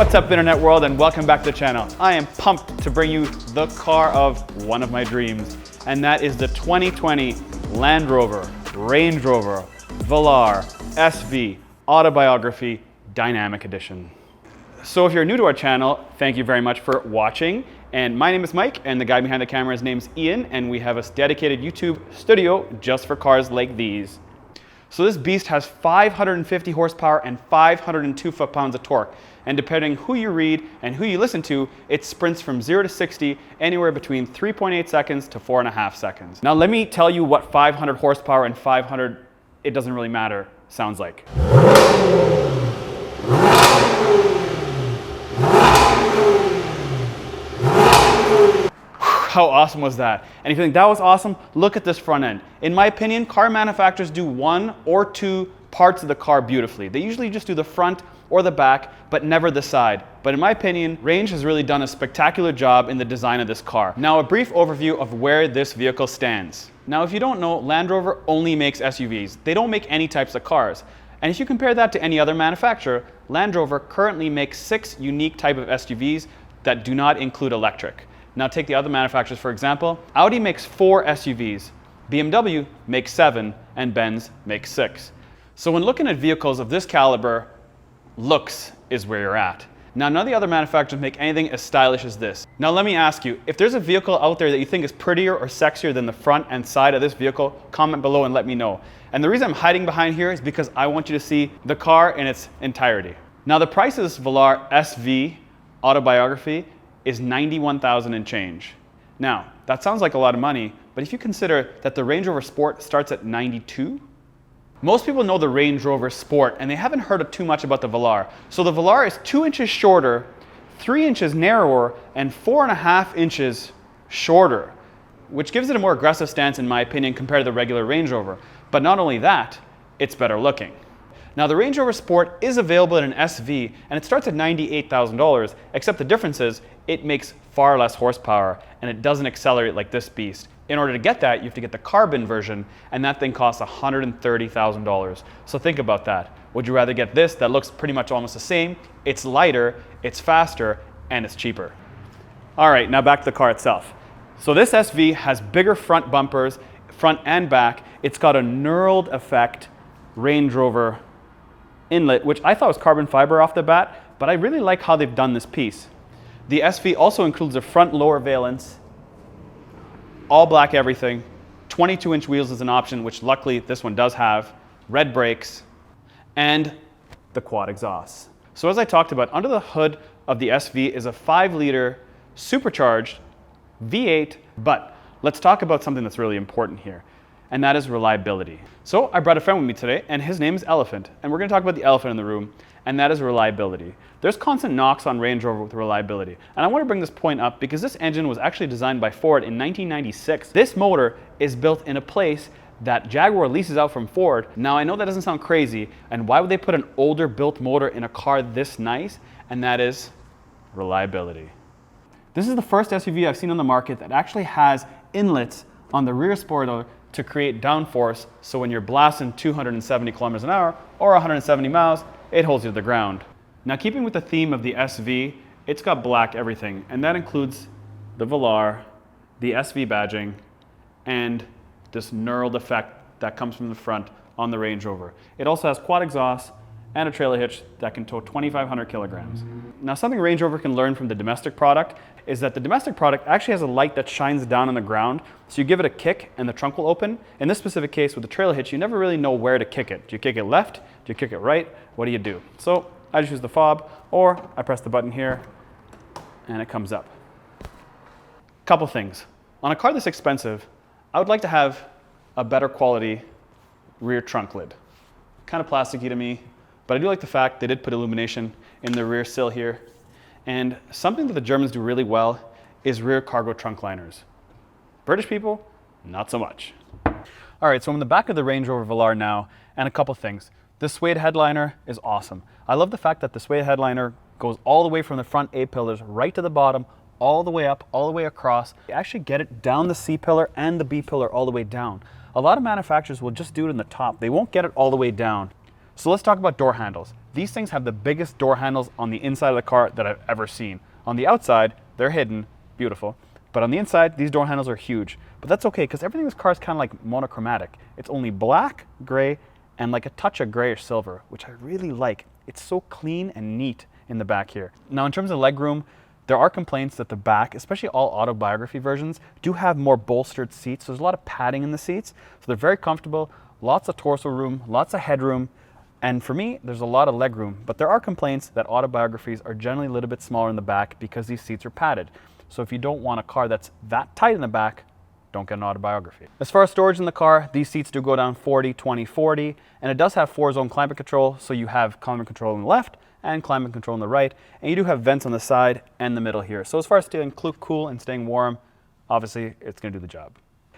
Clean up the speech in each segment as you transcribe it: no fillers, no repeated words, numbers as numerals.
What's up, internet world, and welcome back to the channel. I am pumped to bring you the car of one of my dreams, and that is the 2020 Land Rover Range Rover Velar SV Autobiography Dynamic Edition. So if you're new to our channel, thank you very much for watching. And my name is Mike, and the guy behind the camera, his name's Ian, and we have a dedicated YouTube studio just for cars like these. So this beast has 550 horsepower and 502 foot-pounds of torque. And depending who you read and who you listen to, it sprints from 0 to 60 anywhere between 3.8 seconds to 4.5 seconds. Now let me tell you what 500 horsepower and 500, it doesn't really matter, sounds like. How awesome was that? And if you think that was awesome, look at this front end. In my opinion, car manufacturers do one or two parts of the car beautifully. They usually just do the front or the back, but never the side. But in my opinion, Range has really done a spectacular job in the design of this car. Now, a brief overview of where this vehicle stands. Now, if you don't know, Land Rover only makes SUVs. They don't make any types of cars. And if you compare that to any other manufacturer, Land Rover currently makes 6 unique types of SUVs that do not include electric. Now take the other manufacturers for example. Audi makes 4 SUVs, BMW makes 7, and Benz makes 6. So when looking at vehicles of this caliber, looks is where you're at. Now none of the other manufacturers make anything as stylish as this. Now let me ask you, if there's a vehicle out there that you think is prettier or sexier than the front and side of this vehicle, comment below and let me know. And the reason I'm hiding behind here is because I want you to see the car in its entirety. Now the price of this Velar SV Autobiography is $91,000 and change. Now, that sounds like a lot of money, but if you consider that the Range Rover Sport starts at $92,000, most people know the Range Rover Sport and they haven't heard too much about the Velar. So the Velar is 2 inches shorter, 3 inches narrower, and 4.5 inches shorter, which gives it a more aggressive stance in my opinion compared to the regular Range Rover. But not only that, it's better looking. Now the Range Rover Sport is available in an SV and it starts at $98,000, except the difference is it makes far less horsepower and it doesn't accelerate like this beast. In order to get that, you have to get the carbon version, and that thing costs $130,000. So think about that. Would you rather get this that looks pretty much almost the same? It's lighter, it's faster, and it's cheaper. All right, now back to the car itself. So this SV has bigger front bumpers, front and back. It's got a knurled effect Range Rover inlet, which I thought was carbon fiber off the bat, but I really like how they've done this piece. The SV also includes a front lower valence, all black everything, 22-inch wheels is an option, which luckily this one does have, red brakes, and the quad exhaust. So as I talked about, under the hood of the SV is a 5-liter supercharged V8, but let's talk about something that's really important here, and that is reliability. So I brought a friend with me today, and his name is Elephant, and we're going to talk about the elephant in the room, and that is reliability. There's constant knocks on Range Rover with reliability, and I want to bring this point up because this engine was actually designed by Ford in 1996. This motor is built in a place that Jaguar leases out from Ford. Now I know that doesn't sound crazy, and why would they put an older built motor in a car this nice? And that is reliability. This is the first SUV I've seen on the market that actually has inlets on the rear spoiler to create downforce, so when you're blasting 270 kilometers an hour or 170 miles, it holds you to the ground. Now keeping with the theme of the SV, it's got black everything, and that includes the Velar, the SV badging, and this knurled effect that comes from the front on the Range Rover. It also has quad exhaust and a trailer hitch that can tow 2,500 kilograms. Now something Range Rover can learn from the domestic product is that the domestic product actually has a light that shines down on the ground, so you give it a kick and the trunk will open. In this specific case with the trailer hitch, you never really know where to kick it. Do you kick it left? Do you kick it right? What do you do? So I just use the fob, or I press the button here and it comes up. Couple things. On a car this expensive, I would like to have a better quality rear trunk lid. Kind of plasticky to me, but I do like the fact they did put illumination in the rear sill here. And something that the Germans do really well is rear cargo trunk liners. British people, not so much. All right, so I'm in the back of the Range Rover Velar now, and a couple things. This suede headliner is awesome. I love the fact that the suede headliner goes all the way from the front A-pillars right to the bottom, all the way up, all the way across. You actually get it down the C-pillar and the B-pillar all the way down. A lot of manufacturers will just do it in the top. They won't get it all the way down. So let's talk about door handles. These things have the biggest door handles on the inside of the car that I've ever seen. On the outside, they're hidden, beautiful. But on the inside, these door handles are huge. But that's okay, because everything in this car is kind of like monochromatic. It's only black, gray, and like a touch of grayish silver, which I really like. It's so clean and neat in the back here. Now, in terms of legroom, there are complaints that the back, especially all autobiography versions, do have more bolstered seats. So there's a lot of padding in the seats. So they're very comfortable, lots of torso room, lots of headroom. And for me, there's a lot of legroom. But there are complaints that autobiographies are generally a little bit smaller in the back because these seats are padded. So if you don't want a car that's that tight in the back, don't get an autobiography. As far as storage in the car, these seats do go down 40, 20, 40, and it does have 4-zone climate control, so you have climate control on the left and climate control on the right, and you do have vents on the side and the middle here. So as far as staying cool and staying warm, obviously it's gonna do the job.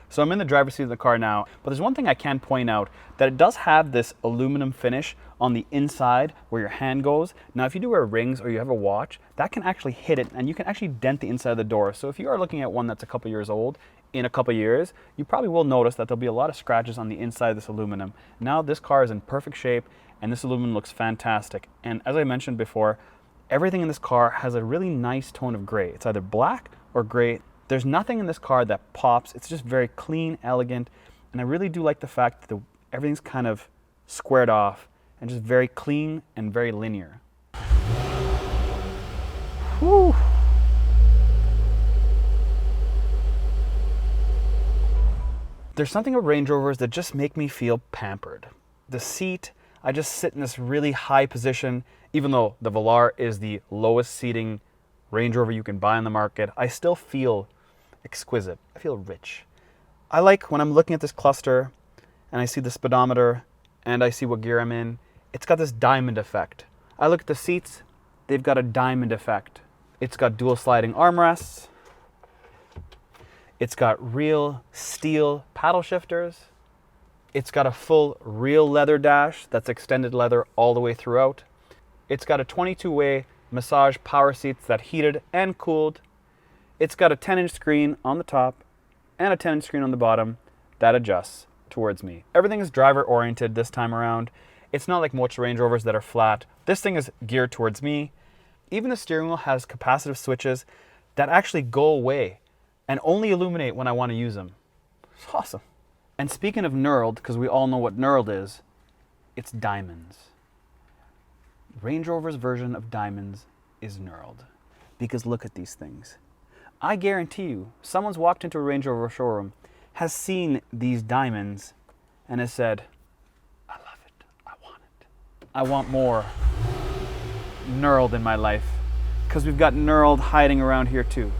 So I'm in the driver's seat of the car now, but there's one thing I can point out, that it does have this aluminum finish on the inside where your hand goes. Now, if you do wear rings or you have a watch, that can actually hit it and you can actually dent the inside of the door. So if you are looking at one that's a couple years old, in a couple years, you probably will notice that there'll be a lot of scratches on the inside of this aluminum. Now this car is in perfect shape and this aluminum looks fantastic. And as I mentioned before, everything in this car has a really nice tone of gray. It's either black or gray. There's nothing in this car that pops. It's just very clean, elegant, and I really do like the fact that everything's kind of squared off and just very clean and very linear. Whew. There's something about Range Rovers that just make me feel pampered. The seat, I just sit in this really high position, even though the Velar is the lowest seating Range Rover you can buy on the market, I still feel exquisite. I feel rich. I like when I'm looking at this cluster and I see the speedometer and I see what gear I'm in, it's got this diamond effect. I look at the seats, they've got a diamond effect. It's got dual sliding armrests. It's got real steel paddle shifters. It's got a full real leather dash that's extended leather all the way throughout. It's got a 22-way massage power seats that heated and cooled. It's got a 10-inch screen on the top and a 10-inch screen on the bottom that adjusts towards me. Everything is driver oriented this time around. It's not like most Range Rovers that are flat. This thing is geared towards me. Even the steering wheel has capacitive switches that actually go away and only illuminate when I want to use them. It's awesome. And speaking of knurled, because we all know what knurled is, it's diamonds. Range Rover's version of diamonds is knurled. Because look at these things. I guarantee you, someone's walked into a Range Rover showroom, has seen these diamonds, and has said, I love it, I want it. I want more knurled in my life. Because we've got knurled hiding around here too.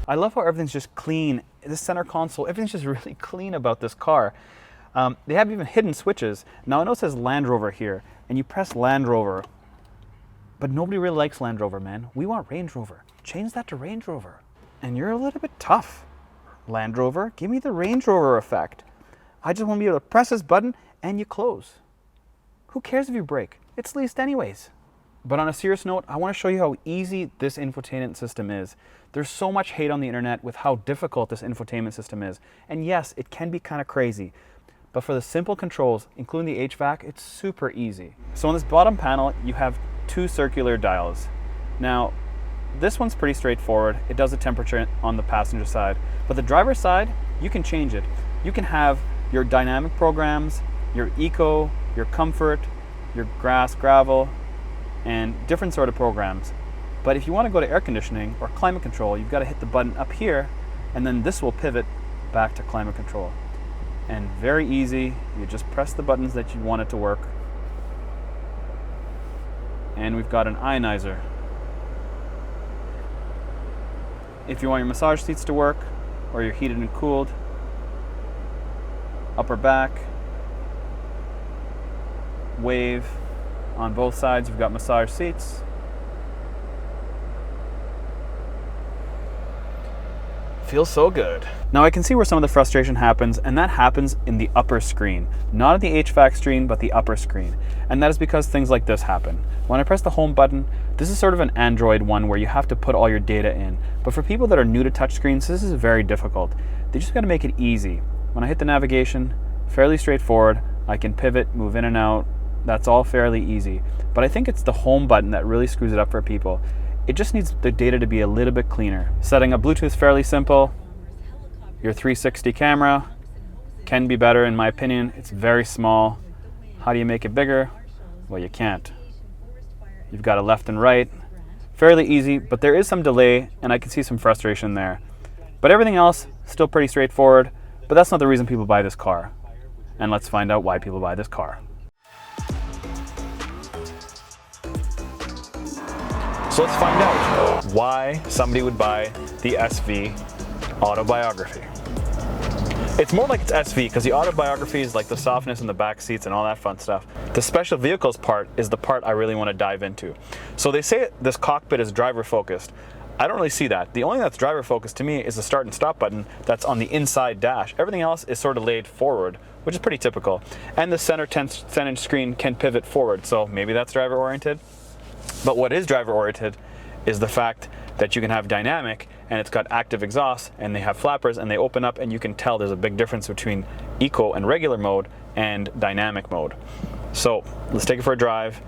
I love how everything's just clean. This center console, everything's just really clean about this car. They have even hidden switches. Now I know it says Land Rover here, and you press Land Rover, but nobody really likes Land Rover, man. We want Range Rover. Change that to Range Rover. And you're a little bit tough. Land Rover, give me the Range Rover effect. I just want to be able to press this button and you close. Who cares if you brake? It's leased anyways. But on a serious note, I want to show you how easy this infotainment system is. There's so much hate on the internet with how difficult this infotainment system is. And yes, it can be kind of crazy. But for the simple controls, including the HVAC, it's super easy. So on this bottom panel, you have 2 circular dials. Now, this one's pretty straightforward. It does the temperature on the passenger side. But the driver's side, you can change it. You can have your dynamic programs, your eco, your comfort, your grass, gravel, and different sort of programs. But if you want to go to air conditioning or climate control, you've got to hit the button up here, and then this will pivot back to climate control. And very easy, you just press the buttons that you want it to work. And we've got an ionizer. If you want your massage seats to work, or your heated and cooled, upper back, wave. On both sides, you've got massage seats. Feels so good. Now I can see where some of the frustration happens, and that happens in the upper screen. Not at the HVAC screen, but the upper screen. And that is because things like this happen. When I press the home button, this is sort of an Android one where you have to put all your data in. But for people that are new to touchscreens, this is very difficult. They just gotta make it easy. When I hit the navigation, fairly straightforward. I can pivot, move in and out, That's all fairly easy. But I think it's the home button that really screws it up for people. It just needs the data to be a little bit cleaner. Setting up Bluetooth fairly simple. Your 360 camera can be better in my opinion. It's very small. How do you make it bigger? Well, you can't. You've got a left and right. Fairly easy, but there is some delay and I can see some frustration there. But everything else, still pretty straightforward, but that's not the reason people buy this car. And let's find out why people buy this car. So let's find out why somebody would buy the SV Autobiography. It's more like it's SV because the Autobiography is like the softness in the back seats and all that fun stuff. The special vehicles part is the part I really want to dive into. So they say this cockpit is driver focused. I don't really see that. The only thing that's driver focused to me is the start and stop button that's on the inside dash. Everything else is sort of laid forward, which is pretty typical. And the center 10-inch screen can pivot forward, so maybe that's driver oriented. But what is driver oriented is the fact that you can have dynamic and it's got active exhaust and they have flappers and they open up and you can tell there's a big difference between eco and regular mode and dynamic mode. So let's take it for a drive,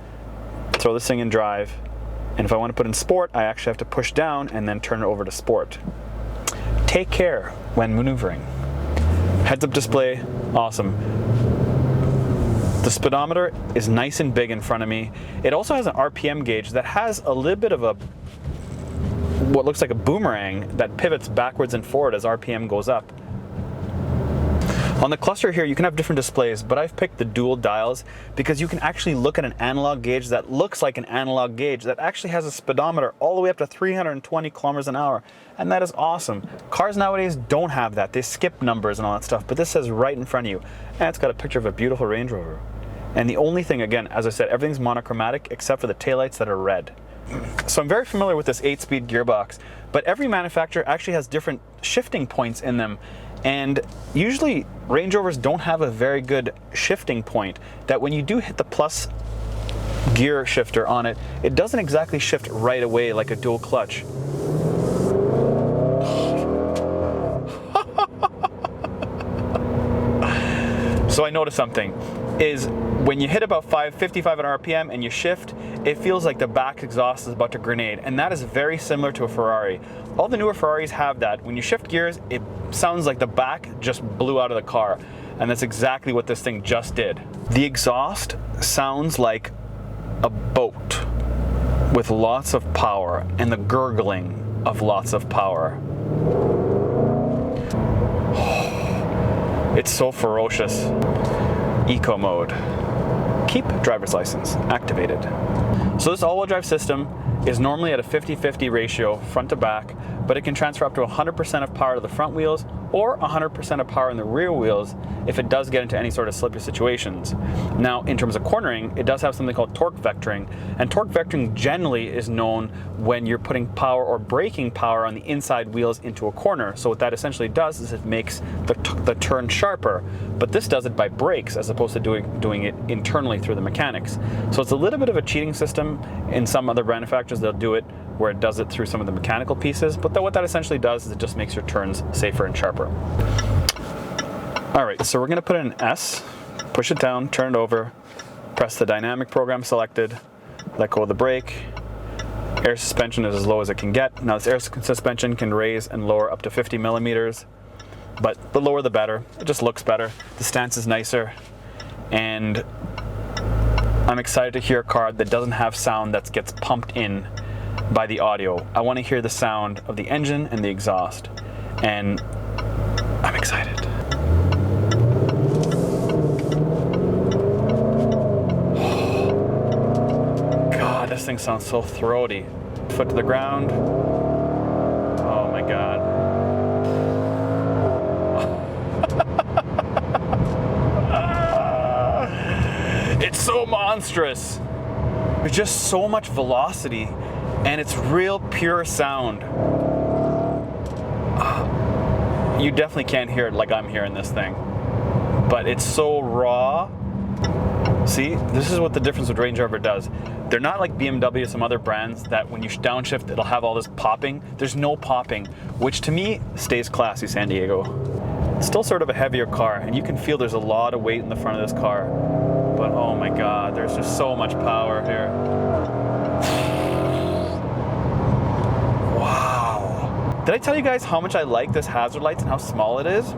throw this thing in drive, and if I want to put in sport, I actually have to push down and then turn it over to sport. Take care when maneuvering. Heads-up display, awesome. The speedometer is nice and big in front of me. It also has an RPM gauge that has a little bit of a what looks like a boomerang that pivots backwards and forward as RPM goes up. On the cluster here, you can have different displays, but I've picked the dual dials because you can actually look at an analog gauge that looks like an analog gauge that actually has a speedometer all the way up to 320 kilometers an hour. And that is awesome. Cars nowadays don't have that. They skip numbers and all that stuff, but this says right in front of you. And it's got a picture of a beautiful Range Rover. And the only thing, again, as I said, everything's monochromatic except for the taillights that are red. So I'm very familiar with this 8-speed gearbox, but every manufacturer actually has different shifting points in them. And usually Range Rovers don't have a very good shifting point that when you do hit the plus gear shifter on it, it doesn't exactly shift right away like a dual clutch. So I noticed something is when you hit about 55 on RPM and you shift, it feels like the back exhaust is about to grenade, and that is very similar to a Ferrari. All the newer Ferraris have that. When you shift gears, it sounds like the back just blew out of the car, and that's exactly what this thing just did. The exhaust sounds like a boat with lots of power and the gurgling of lots of power. It's so ferocious. Eco mode. Keep driver's license activated. So this all-wheel drive system is normally at a 50-50 ratio front to back, but it can transfer up to 100% of power to the front wheels or 100% of power in the rear wheels if it does get into any sort of slippery situations. Now, in terms of cornering, it does have something called torque vectoring, and torque vectoring generally is known when you're putting power or braking power on the inside wheels into a corner. So what that essentially does is it makes the turn sharper, but this does it by brakes as opposed to doing it internally through the mechanics. So it's a little bit of a cheating system. In some other manufacturers, they'll do it where it does it through some of the mechanical pieces, but what that essentially does is it just makes your turns safer and sharper. All right, so we're gonna put in an S, push it down, turn it over, press the dynamic program selected, let go of the brake. Air suspension is as low as it can get. Now this air suspension can raise and lower up to 50 millimeters, but the lower the better. It just looks better. The stance is nicer, and I'm excited to hear a car that doesn't have sound that gets pumped in by the audio. I want to hear the sound of the engine and the exhaust, and I'm excited. God, this thing sounds so throaty. Foot to the ground. Oh my God. It's so monstrous. There's just so much velocity, and it's real pure sound. You definitely can't hear it like I'm hearing this thing, but it's so raw. See, this is what the difference with Range Rover does. They're not like BMW or some other brands that when you downshift, it'll have all this popping. There's no popping, which to me stays classy, San Diego. It's still sort of a heavier car, and you can feel there's a lot of weight in the front of this car, but oh my God, there's just so much power here. Wow. Did I tell you guys how much I like this hazard lights and how small it is?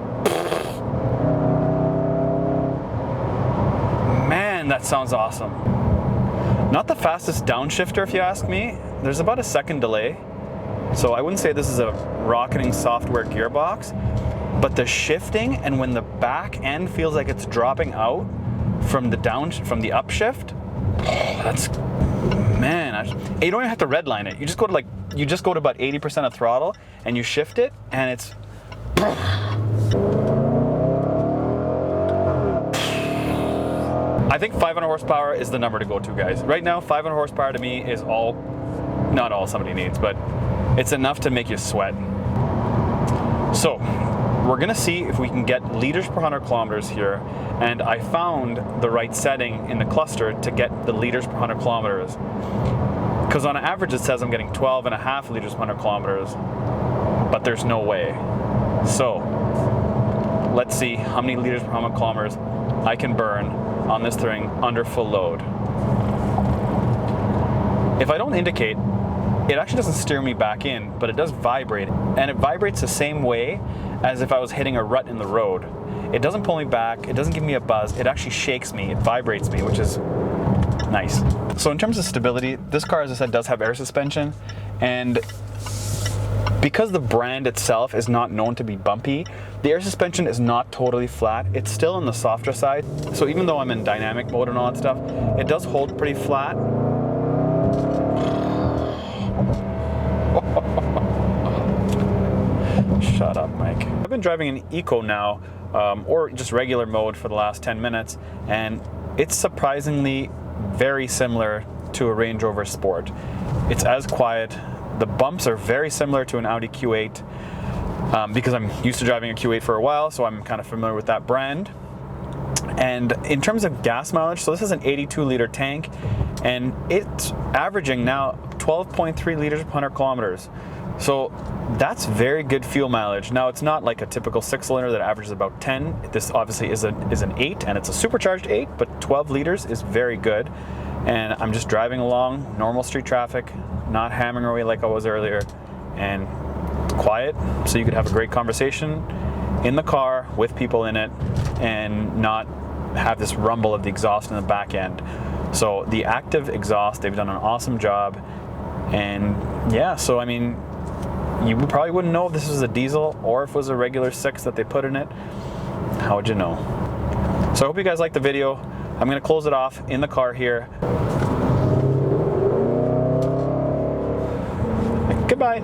Man, that sounds awesome. Not the fastest downshifter if you ask me. There's about a second delay. So I wouldn't say this is a rocketing software gearbox, but the shifting and when the back end feels like it's dropping out from the upshift, that's, man, you don't even have to redline it. You just go to about 80% of throttle and you shift it and it's, I think 500 horsepower is the number to go to, guys. Right now, 500 horsepower to me is not all somebody needs, but it's enough to make you sweat. So we're gonna see if we can get liters per 100 kilometers here, and I found the right setting in the cluster to get the liters per 100 kilometers. Because on average it says I'm getting 12.5 liters per 100 kilometers, but there's no way. So let's see how many liters per 100 kilometers I can burn on this thing under full load. If I don't indicate, it actually doesn't steer me back in, but it does vibrate. And it vibrates the same way as if I was hitting a rut in the road. It doesn't pull me back, it doesn't give me a buzz, it actually shakes me, it vibrates me, which is nice. So in terms of stability, this car, as I said, does have air suspension, and because the brand itself is not known to be bumpy, the air suspension is not totally flat. It's still on the softer side. So even though I'm in dynamic mode and all that stuff, it does hold pretty flat. Shut up, Mike. I've been driving an Eco now, or just regular mode for the last 10 minutes, and it's surprisingly very similar to a Range Rover Sport. It's as quiet. The bumps are very similar to an Audi Q8 because I'm used to driving a Q8 for a while, so I'm kind of familiar with that brand. And in terms of gas mileage, so this is an 82-liter tank, and it's averaging now 12.3 liters per 100 kilometers. So that's very good fuel mileage. Now, it's not like a typical 6-cylinder that averages about 10. This obviously is an 8, and it's a supercharged 8, but 12 liters is very good. And I'm just driving along normal street traffic, not hammering away like I was earlier, and it's quiet, so you could have a great conversation in the car with people in it and not have this rumble of the exhaust in the back end. So the active exhaust, they've done an awesome job. And yeah, so I mean, you probably wouldn't know if this was a diesel or if it was a regular 6 that they put in it. How would you know? So I hope you guys liked the video. I'm gonna close it off in the car here. Goodbye.